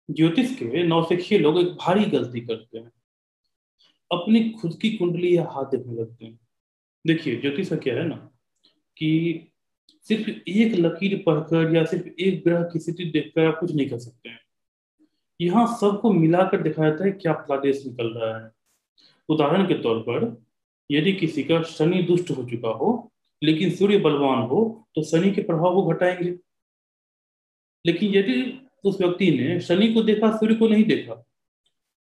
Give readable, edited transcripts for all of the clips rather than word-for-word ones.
ज्योतिष के नौसिखिए लोग एक भारी गलती करते हैं। अपनी खुद की कुंडली या हाथ देखने लगते हैं। देखिए, ज्योतिष का क्या है ना कि सिर्फ एक लकीर पढ़कर या सिर्फ एक ग्रह की स्थिति देखकर आप कुछ नहीं कर सकते हैं। यहाँ सबको मिलाकर दिखाया जाता है क्या फलादेश निकल रहा है। उदाहरण के तौर पर, यदि किसी का शनि दुष्ट हो चुका हो लेकिन सूर्य बलवान हो, तो शनि के प्रभाव को घटाएंगे। लेकिन यदि उस व्यक्ति ने शनि को देखा, सूर्य को नहीं देखा,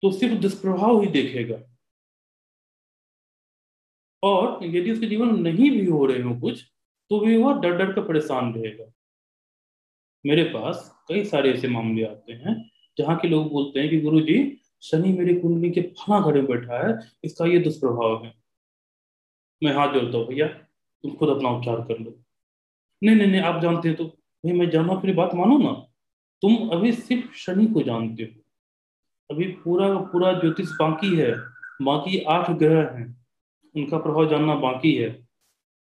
तो सिर्फ दुष्प्रभाव ही देखेगा। और यदि उसके जीवन में नहीं भी हो रहे हो कुछ, तो भी वह डर डर कर परेशान रहेगा। मेरे पास कई सारे ऐसे मामले आते हैं जहाँ के लोग बोलते हैं कि गुरु जी, शनि मेरी कुंडली के फला घर में बैठा है, इसका ये दुष्प्रभाव है। मैं हाथ जोड़ता हूँ, भैया तुम खुद अपना उपचार कर लो। नहीं नहीं नहीं, आप जानते हैं तो भाई मैं जानू, अपनी बात मानो ना। तुम अभी सिर्फ शनि को जानते हो, अभी पूरा का पूरा ज्योतिष बाकी है। बाकी 8 ग्रह हैं, उनका प्रभाव जानना बाकी है।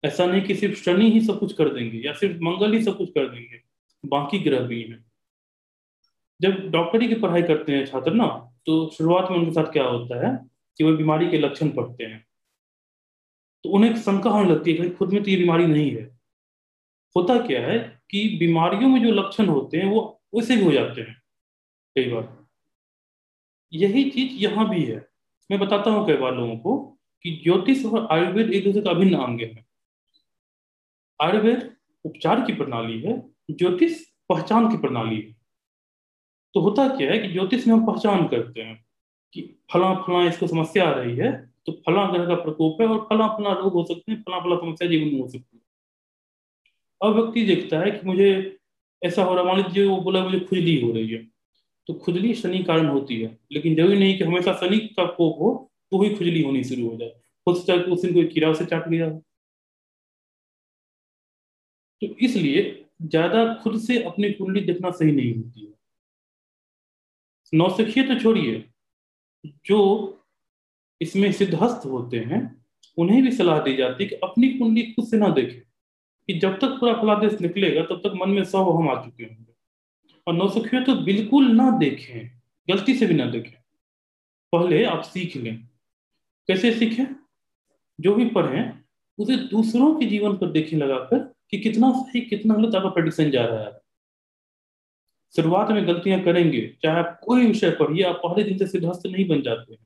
ऐसा नहीं कि सिर्फ शनि ही सब कुछ कर देंगे या सिर्फ मंगल ही सब कुछ कर देंगे, बाकी ग्रह भी हैं। जब डॉक्टरी की पढ़ाई करते हैं छात्र ना, तो शुरुआत में उनके साथ क्या होता है कि वो बीमारी के लक्षण पढ़ते हैं। तो उन्हें एक शंका होने लगती है कि भाई खुद में तो ये बीमारी नहीं है। होता क्या है कि बीमारियों में जो लक्षण होते हैं वो वैसे भी हो जाते हैं कई बार। यही चीज यहाँ भी है। मैं बताता हूँ कई बार लोगों को कि ज्योतिष और आयुर्वेद एक दूसरे का अभिन्न अंग है। आयुर्वेद उपचार की प्रणाली है, ज्योतिष पहचान की प्रणाली है। तो होता क्या है कि ज्योतिष में हम पहचान करते हैं कि फला फला इसको समस्या आ रही है, तो फला ग्रह का प्रकोप है और फला फला रोग हो सकते हैं, फला फला समस्या जीवन में हो सकती है। अब व्यक्ति देखता है कि मुझे ऐसा हो रहा, मान लीजिए वो बोला मुझे खुजली हो रही है, तो खुजली शनि कारण होती है, लेकिन जरूरी नहीं कि हमेशा शनि का कोप हो तो ही खुजली होनी शुरू हो जाए। हो सकता है कि उस दिन कोई कीड़ा उसे चाट लिया हो। तो इसलिए ज्यादा खुद से अपनी कुंडली देखना सही नहीं होती है। नौसिखिए तो छोड़िए, जो इसमें सिद्धहस्त होते हैं उन्हें भी सलाह दी जाती है कि अपनी कुंडली खुद से ना देखें, कि जब तक पूरा फलादेश निकलेगा तब तक मन में 100 वहम आ चुके होंगे। और नौसिखिए तो बिल्कुल ना देखें, गलती से भी ना देखें। पहले आप सीख लें। कैसे सीखें? जो भी पढ़ें उसे दूसरों के जीवन पर देखें लगाकर कि कितना सही कितना गलत आपका प्रेडिक्शन जा रहा है। शुरुआत में गलतियां करेंगे, चाहे आप कोई विषय पढ़िए, आप पहले दिन से सिद्धहस्त नहीं बन जाते हैं।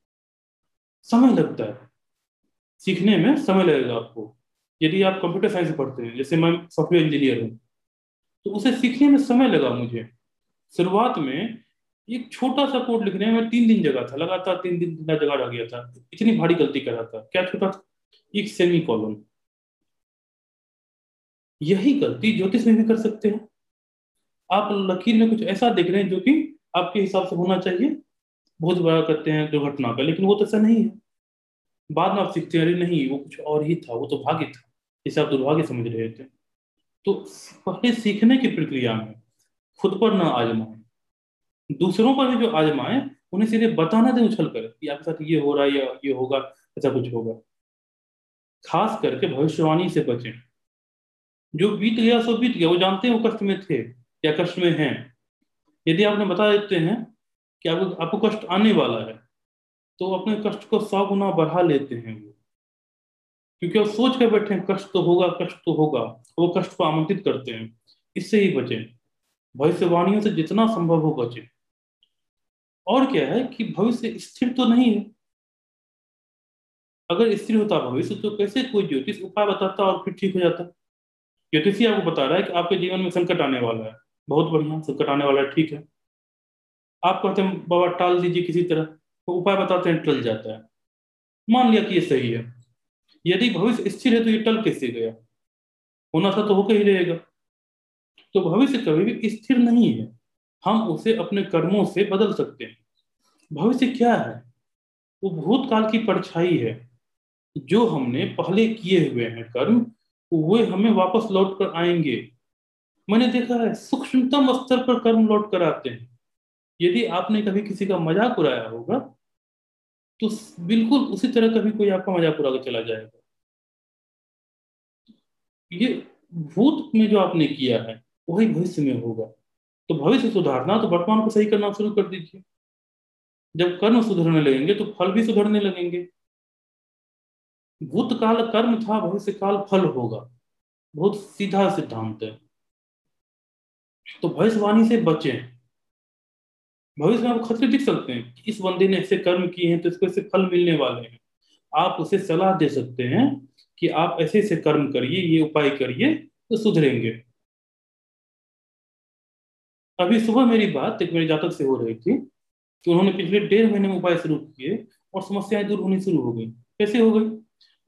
समय लगता है, सीखने में समय लगेगा आपको। यदि आप कंप्यूटर साइंस पढ़ते हैं, जैसे मैं सॉफ्टवेयर इंजीनियर हूँ, तो उसे सीखने में समय लगा मुझे। शुरुआत में एक छोटा सा कोड लिखने में 3 दिन जगह था, लगातार 3 दिन बिना जगह रह गया था। इतनी भारी गलती कर रहा था। क्या छोटा था? एक सेमी कॉलन। यही गलती ज्योतिष में भी कर सकते हैं। आप लकीर में कुछ ऐसा देख रहे हैं जो कि आपके हिसाब से होना चाहिए, बहुत बड़ा करते हैं दुर्घटना का, लेकिन वो तो ऐसा नहीं है। बाद में आप सीखते हैं, अरे नहीं वो कुछ और ही था, वो तो भाग्य था, जिसे आप दुर्भाग्य समझ रहे थे। तो पहले सीखने की प्रक्रिया में खुद पर ना आजमाएं, दूसरों पर भी जो आजमाएं उन्हें सीधे बताना दें उछल कर कि आपके साथ ये हो रहा है या ये होगा, ऐसा कुछ होगा। खास करके भविष्यवाणी से बचें। जो बीत गया सो बीत गया, वो जानते हैं वो कष्ट में थे या कष्ट में हैं। यदि आपने बता देते हैं कि आपको आपको कष्ट आने वाला है, तो अपने कष्ट को 100 गुना बढ़ा लेते हैं वो। क्योंकि वो सोच कर बैठे हैं कष्ट तो होगा, कष्ट तो होगा, वो कष्ट को आमंत्रित करते हैं। इससे ही बचें, भविष्यवाणियों से जितना संभव हो बचें। और क्या है कि भविष्य स्थिर तो नहीं है। अगर स्थिर होता भविष्य तो कैसे कोई ज्योतिष उपाय बताता और फिर ठीक हो जाता। ज्योतिषी आपको बता रहा है कि आपके जीवन में संकट आने वाला है, बहुत बढ़िया, संकट आने वाला है, ठीक है। आप कहते हैं बाबा टाल दीजिए किसी तरह, तो उपाय बताते हैं टल जाता है। मान लिया कि ये सही है। यदि भविष्य स्थिर है तो ये टल कैसे गया? होना था तो होकर ही रहेगा। तो भविष्य कभी भी स्थिर नहीं है, हम उसे अपने कर्मों से बदल सकते हैं। भविष्य क्या है? वो भूतकाल की परछाई है। जो हमने पहले किए हुए हैं कर्म, वे हमें वापस लौट कर आएंगे। मैंने देखा है सूक्ष्मतम स्तर पर कर्म लौट कर आते हैं। यदि आपने कभी किसी का मजाक उड़ाया होगा, तो बिल्कुल उसी तरह कभी कोई आपका मजाक उड़ा के चला जाएगा। ये भूत में जो आपने किया है वही भविष्य में होगा। तो भविष्य सुधारना तो वर्तमान को सही करना शुरू कर दीजिए। जब कर्म सुधरने लगेंगे तो फल भी सुधरने लगेंगे। भूतकाल कर्म था, भविष्य काल फल होगा। बहुत सीधा सिद्धांत है। तो भविष्यवाणी से बचें। भविष्य में आपको खतरे दिख सकते हैं कि इस बंदे ने ऐसे कर्म किए हैं तो इसको ऐसे फल मिलने वाले हैं। आप उसे सलाह दे सकते हैं कि आप ऐसे ऐसे कर्म करिए, ये उपाय करिए, तो सुधरेंगे। अभी सुबह मेरी बात एक मेरे जातक से हो रही थी कि उन्होंने पिछले 1.5 महीने में उपाय शुरू किए और समस्याएं दूर होनी शुरू हो गई। कैसे हो गई?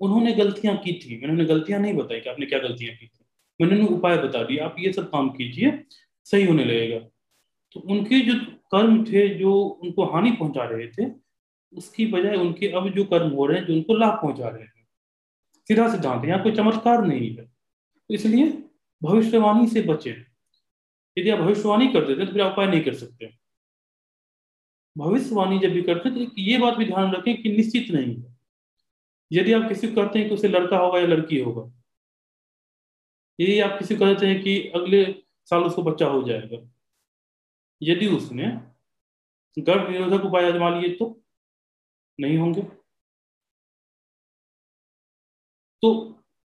उन्होंने गलतियां की थी, मैंने उन्हें गलतियां नहीं बताई कि आपने क्या गलतियां की थी। मैंने उन्हें उपाय बता दिया, आप ये सब काम कीजिए, सही होने लगेगा। तो उनके जो कर्म थे जो उनको हानि पहुंचा रहे थे, उसकी बजाय उनके अब जो कर्म हो रहे हैं जो उनको लाभ पहुंचा रहे हैं। सीधा सिद्धांत है, यहाँ कोई चमत्कार नहीं है। तो इसलिए भविष्यवाणी से बचें। यदि आप भविष्यवाणी कर देते हैं तो फिर आप उपाय नहीं कर सकते। भविष्यवाणी जब भी करते हैं तो एक ये बात भी ध्यान रखें कि निश्चित नहीं है। यदि आप किसी को कहते हैं कि उसे लड़का होगा या लड़की होगा, यदि आप किसी को कहते हैं कि अगले साल उसको बच्चा हो जाएगा, यदि उसने गर्भ निरोधक उपाय आजमा लिए तो नहीं होंगे। तो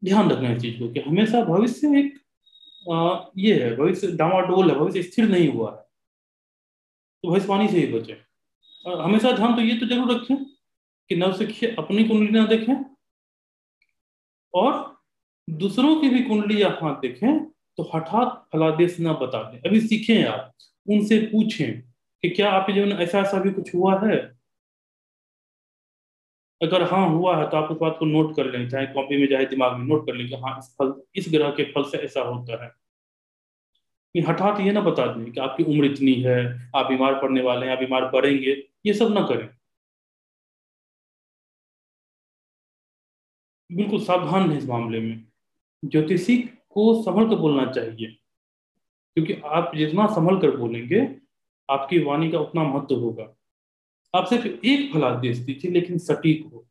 ध्यान रखना इस चीज को कि हमेशा भविष्य एक ये है, भविष्य डामाडोल है, भविष्य स्थिर नहीं हुआ है। तो भविष्यवाणी से ही बचे। और हमेशा ध्यान तो ये तो जरूर रखें कि नवशिक्षे अपनी कुंडली ना देखें और दूसरों की भी कुंडली या हाथ देखें तो हठात फलादेश ना बता दें। अभी सीखें, आप उनसे पूछें कि क्या आपके जीवन में ऐसा ऐसा भी कुछ हुआ है। अगर हाँ हुआ है तो आप उस बात को नोट कर लें, चाहे कॉपी में चाहे दिमाग में नोट कर लें कि हाँ इस फल इस ग्रह के फल से ऐसा होता है। कि हठात ये ना बता दें कि आपकी उम्र इतनी है, आप बीमार पड़ने वाले हैं, आप बीमार पड़ेंगे। ये सब ना करें। बिल्कुल सावधान रहें इस मामले में। ज्योतिषी को संभल कर बोलना चाहिए, क्योंकि आप जितना संभल कर बोलेंगे आपकी वाणी का उतना महत्व होगा। आप सिर्फ एक फलादेश दीजिए लेकिन सटीक हो।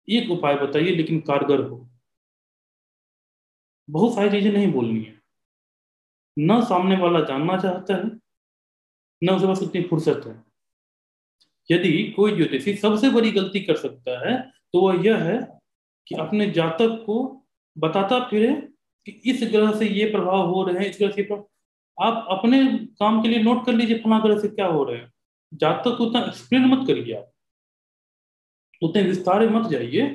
एक उपाय बताइए लेकिन कारगर हो। बहुत सारी चीजें नहीं बोलनी है। न सामने वाला जानना चाहता है, न उसके पास उतनी फुर्सत है। यदि कोई ज्योतिषी सबसे बड़ी गलती कर सकता है तो वह यह है कि अपने जातक को बताता फिरे कि इस ग्रह से ये प्रभाव हो रहे हैं, इस ग्रह से ये प्रभाव। आप अपने काम के लिए नोट कर लीजिए फला ग्रह से क्या हो रहे हैं। जातक को उतना एक्सप्लेन मत करिए, आप उतने विस्तार में मत जाइए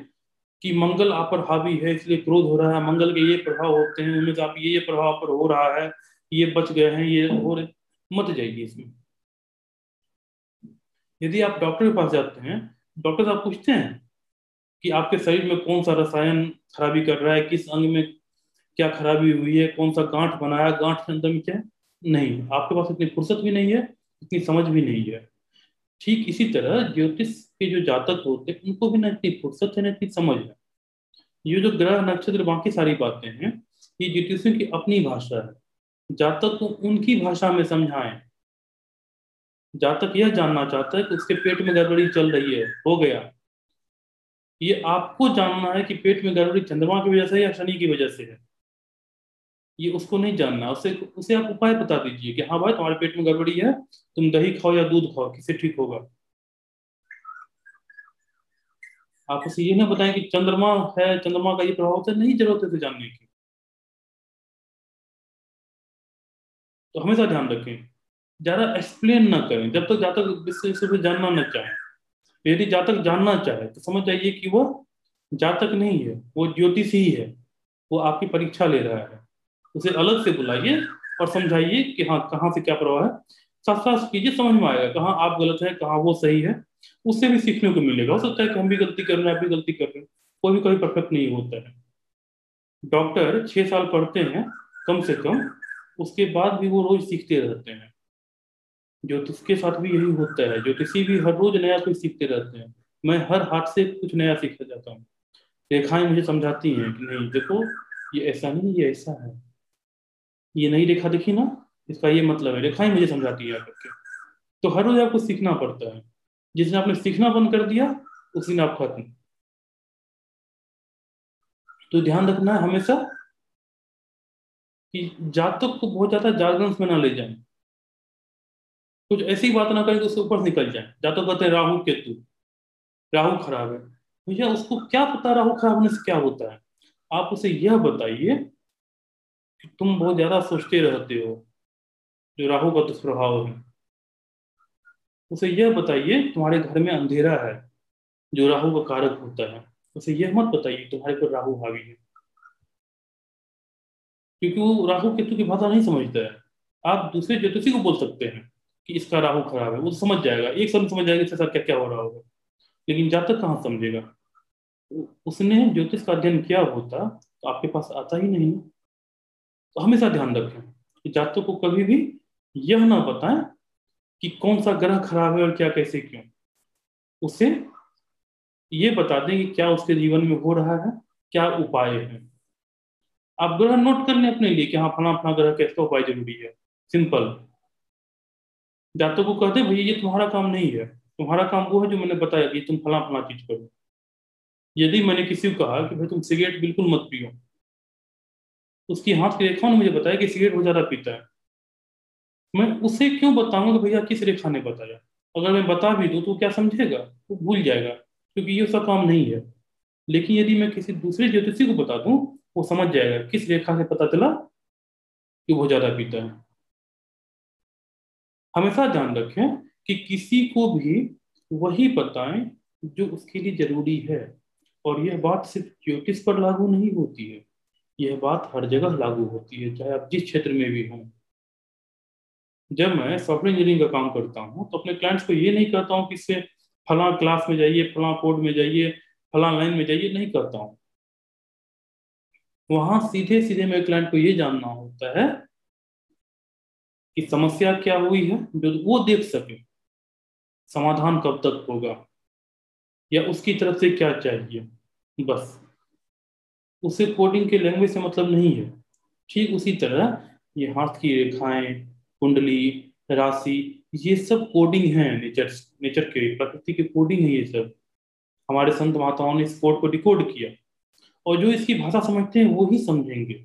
कि मंगल आप पर हावी है इसलिए क्रोध हो रहा है, मंगल के ये प्रभाव होते हैं, उनमें से आप ये प्रभाव पर हो रहा है, ये बच गए हैं, ये हो रहे। मत जाइए इसमें। यदि आप डॉक्टर के पास जाते हैं, डॉक्टर से आप पूछते हैं कि आपके शरीर में कौन सा रसायन खराबी कर रहा है, किस अंग में क्या खराबी हुई है, कौन सा गांठ बनाया, गांठ के अंदर में क्या है। नहीं, आपके पास इतनी फुर्सत भी नहीं है, इतनी समझ भी नहीं है। ठीक इसी तरह ज्योतिष के जो जातक होते हैं उनको भी ना इतनी फुर्सत है ना इतनी समझ है। ये जो ग्रह नक्षत्र बाकी सारी बातें हैं, ये ज्योतिषियों की अपनी भाषा है। जातक को उनकी भाषा में समझाएं। जातक यह जानना चाहता है कि उसके पेट में गड़बड़ी चल रही है, हो गया। ये आपको जानना है कि पेट में गड़बड़ी चंद्रमा की वजह से है या शनि की वजह से है। ये उसको नहीं जानना। उसे उसे आप उपाय बता दीजिए कि हाँ भाई तुम्हारे पेट में गड़बड़ी है, तुम दही खाओ या दूध खाओ, किससे ठीक होगा। आप उसे ये ना बताएं कि चंद्रमा है, चंद्रमा का ये प्रभाव होता है, नहीं जरूरत है उसे जानने की। तो हमेशा ध्यान रखें, ज्यादा एक्सप्लेन ना करें जब तक जातक विषय से जानना न चाहे। यदि जातक जानना चाहे तो समझ जाइए कि वो जातक नहीं है, वो ज्योतिष ही है। वो आपकी परीक्षा ले रहा है। उसे अलग से बुलाइए और समझाइए कि हाँ कहाँ से क्या प्रभाव है। साथ साथ कीजिए, समझ में आएगा कहाँ आप गलत है कहाँ वो सही है। उससे भी सीखने को मिलेगा। हो सकता है कि हम भी गलती कर रहे हैं, आप भी गलती कर रहे हैं। कोई भी कभी परफेक्ट नहीं होता है। डॉक्टर 6 साल पढ़ते हैं कम से कम, उसके बाद भी वो रोज सीखते रहते हैं। ज्योतिष के साथ भी यही होता है, ज्योतिषी भी हर रोज नया कुछ सीखते रहते हैं। मैं हर हाथ से कुछ नया सीखता जाता हूँ। रेखाएं मुझे समझाती हैं कि नहीं देखो, ये ऐसा नहीं, ये ऐसा है। ये नई रेखा देखी ना, इसका ये मतलब है। रेखाएं मुझे समझाती है आकर के। तो हर रोज आपको सीखना पड़ता है। जिस दिन आपने सीखना बंद कर दिया उस दिन आप खत्म। तो ध्यान रखना है हमेशा कि जातक को बहुत ज्यादा जागरण में ना ले जाएं। कुछ ऐसी बात ना करें तो उसके ऊपर से निकल जाए। जातक कहते हैं राहु केतु, राहु खराब है। भैया उसको क्या पता राहु खराब होने से क्या होता है? आप उसे यह बताइए कि तुम बहुत ज्यादा सोचते रहते हो, जो राहु का दुष्प्रभाव है। उसे यह बताइए तुम्हारे घर में अंधेरा है, जो राहु का कारक होता है। उसे यह मत बताइए तुम्हारे पर राहु हावी है, क्योंकि वो राहु केतु की भाषा नहीं समझता है। आप दूसरे ज्योतिषी को बोल सकते हैं कि इसका राहु खराब है, वो समझ जाएगा, एक समय समझ जाएगा इसके साथ क्या क्या हो रहा होगा। लेकिन जातक कहाँ समझेगा? उसने ज्योतिष का अध्ययन किया होता तो आपके पास आता ही नहीं। तो हमेशा ध्यान रखें कि जातक को कभी भी यह ना बताएं कि कौन सा ग्रह खराब है और क्या कैसे क्यों। उसे ये बता दें कि क्या उसके जीवन में हो रहा है, क्या उपाय है। आप ग्रह नोट कर लें अपने लिए कि हाँ फला फला ग्रह का इसका उपाय जरूरी है। सिंपल। जातक को कहते हैं भैया ये तुम्हारा काम नहीं है, तुम्हारा काम वो है जो मैंने बताया कि तुम फला फला चीज करो। यदि मैंने किसी को कहा कि भाई तुम सिगरेट बिल्कुल मत पियो, उसकी हाथ की रेखाओं ने मुझे बताया कि सिगरेट वो ज्यादा पीता है, मैं उसे क्यों बताऊंगा कि भैया किस रेखा ने बताया? अगर मैं बता भी दूं तो क्या समझेगा? वो भूल जाएगा, क्योंकि ये उसका काम नहीं है। लेकिन यदि मैं किसी दूसरे ज्योतिषी को बता दूं, वो समझ जाएगा किस रेखा से पता चला कि वो ज्यादा पीता है। हमेशा ध्यान रखें कि किसी को भी वही बताएं जो उसके लिए जरूरी है। और यह बात सिर्फ ज्योतिष पर लागू नहीं होती है, यह बात हर जगह लागू होती है, चाहे आप जिस क्षेत्र में भी हों। जब मैं सॉफ्टवेयर इंजीनियरिंग का काम करता हूँ तो अपने क्लाइंट्स को ये नहीं कहता हूँ कि इससे फला क्लास में जाइए, फला कोड में जाइए, फला लाइन में जाइए, नहीं कहता हूँ। वहां सीधे सीधे मेरे क्लाइंट को ये जानना होता है कि समस्या क्या हुई है, जो वो देख सके, समाधान कब तक होगा, या उसकी तरफ से क्या चाहिए। बस। उसे कोडिंग के लैंग्वेज से मतलब नहीं है। ठीक उसी तरह ये हाथ की रेखाएं, कुंडली, राशि, ये सब कोडिंग है, नेचर नेचर के, प्रकृति के कोडिंग है ये सब। हमारे संत महात्माओं ने इस कोड को डिकोड किया, और जो इसकी भाषा समझते हैं वो ही समझेंगे।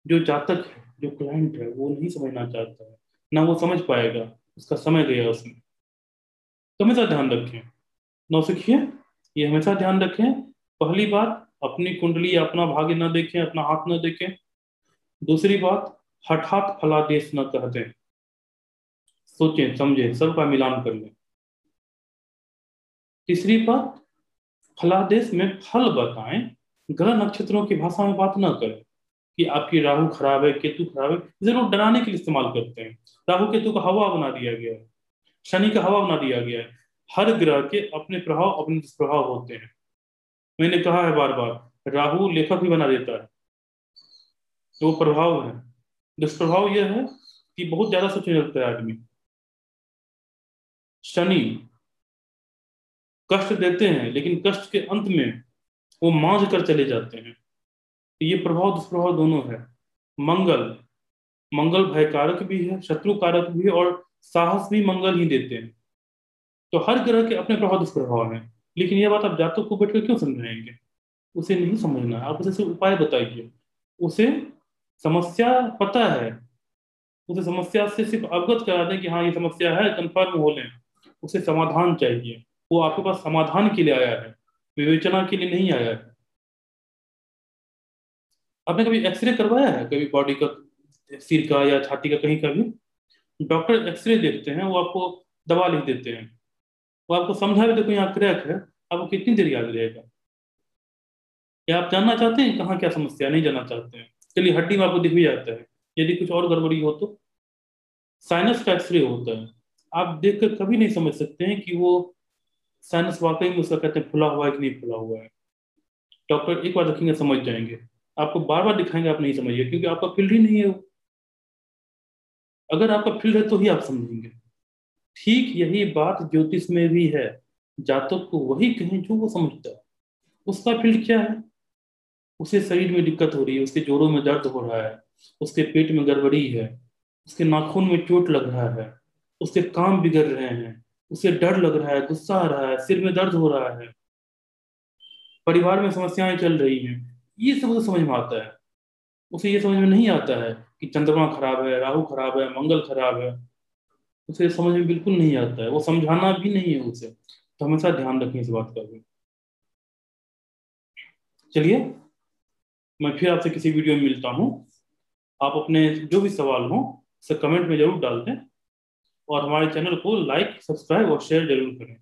जो जातक है, जो क्लाइंट है, वो नहीं समझना चाहता है, ना वो समझ पाएगा, उसका समय गया उसमें। तो हमेशा ध्यान रखें, नौसिखिए, ये हमेशा ध्यान रखें। पहली बात, अपनी कुंडली या अपना भाग्य न देखें, अपना हाथ न देखें। दूसरी बात, हठात फलादेश न कह दें, सोचें समझें सबका मिलान कर लें। तीसरी बात, फलादेश में फल बताएं, ग्रह नक्षत्रों की भाषा में बात न करें कि आपकी राहु खराब है, केतु खराब है। जरूर डराने के लिए इस्तेमाल करते हैं। राहु केतु का हवा बना दिया गया है, शनि का हवा बना दिया गया है। हर ग्रह के अपने प्रभाव अपने दुष्प्रभाव होते हैं। मैंने कहा है बार बार, राहु लेखक भी बना देता है, तो वो प्रभाव है। दुष्प्रभाव यह है कि बहुत ज्यादा सोचने लगता है आदमी। शनि कष्ट देते हैं, लेकिन कष्ट के अंत में वो मांझ कर चले जाते हैं। तो ये प्रभाव दुष्प्रभाव दोनों है। मंगल, मंगल भयकारक भी है, शत्रु कारक भी है, और साहस भी मंगल ही देते हैं। तो हर ग्रह के अपने प्रभाव दुष्प्रभाव हैं। लेकिन ये बात आप जातक को बैठकर क्यों समझाएंगे? उसे नहीं समझना है, आप उसे सिर्फ उपाय बताइए। उसे समस्या पता है, उसे समस्या से सिर्फ अवगत करा दें कि हाँ ये समस्या है, कंफर्म हो लें। उसे समाधान चाहिए, वो आपके पास समाधान के लिए आया है, विवेचना के लिए नहीं आया है। आपने कभी एक्सरे करवाया है कभी बॉडी का, सिर का या छाती का, कहीं का भी? डॉक्टर एक्सरे देखते हैं, वो आपको दवा लिख देते हैं, वो आपको समझा भी देखो यहाँ क्रैक है, आपको कितनी देर याद रहेगा? क्या आप जानना चाहते हैं कहाँ क्या समस्या? नहीं जानना चाहते हैं? चलिए हड्डी में आपको दिख भी जाता है, यदि कुछ और गड़बड़ी हो तो। साइनस का एक्सरे होता है, आप देखकर कभी नहीं समझ सकते हैं कि वो साइनस वाकई में उसका कहते हैं फुला हुआ है कि नहीं फुला हुआ है। डॉक्टर एक बार रखेंगे समझ जाएंगे, आपको बार बार दिखाएंगे आप नहीं समझिए, क्योंकि आपका फील्ड ही नहीं है वो। अगर आपका फील्ड है तो ही आप समझेंगे। ठीक यही बात ज्योतिष में भी है। जातक को वही कहें जो वो समझता है। उसका फील्ड क्या है? उसे शरीर में दिक्कत हो रही है, उसके जोड़ों में दर्द हो रहा है, उसके पेट में गड़बड़ी है, उसके नाखून में चोट लग रहा है, उसके काम बिगड़ रहे हैं, उसे डर लग रहा है, गुस्सा आ रहा है, सिर में दर्द हो रहा है, परिवार में समस्याएं चल रही हैं। ये सब उसे समझ में आता है। उसे ये समझ में नहीं आता है कि चंद्रमा खराब है, राहु खराब है, मंगल खराब है। उसे समझ में बिल्कुल नहीं आता है, वो समझाना भी नहीं है उसे। तो हमेशा ध्यान रखें इस बात का भी। चलिए, मैं फिर आपसे किसी वीडियो में मिलता हूँ। आप अपने जो भी सवाल हो उसे कमेंट में जरूर डाल दें, और हमारे चैनल को लाइक, सब्सक्राइब और शेयर जरूर करें।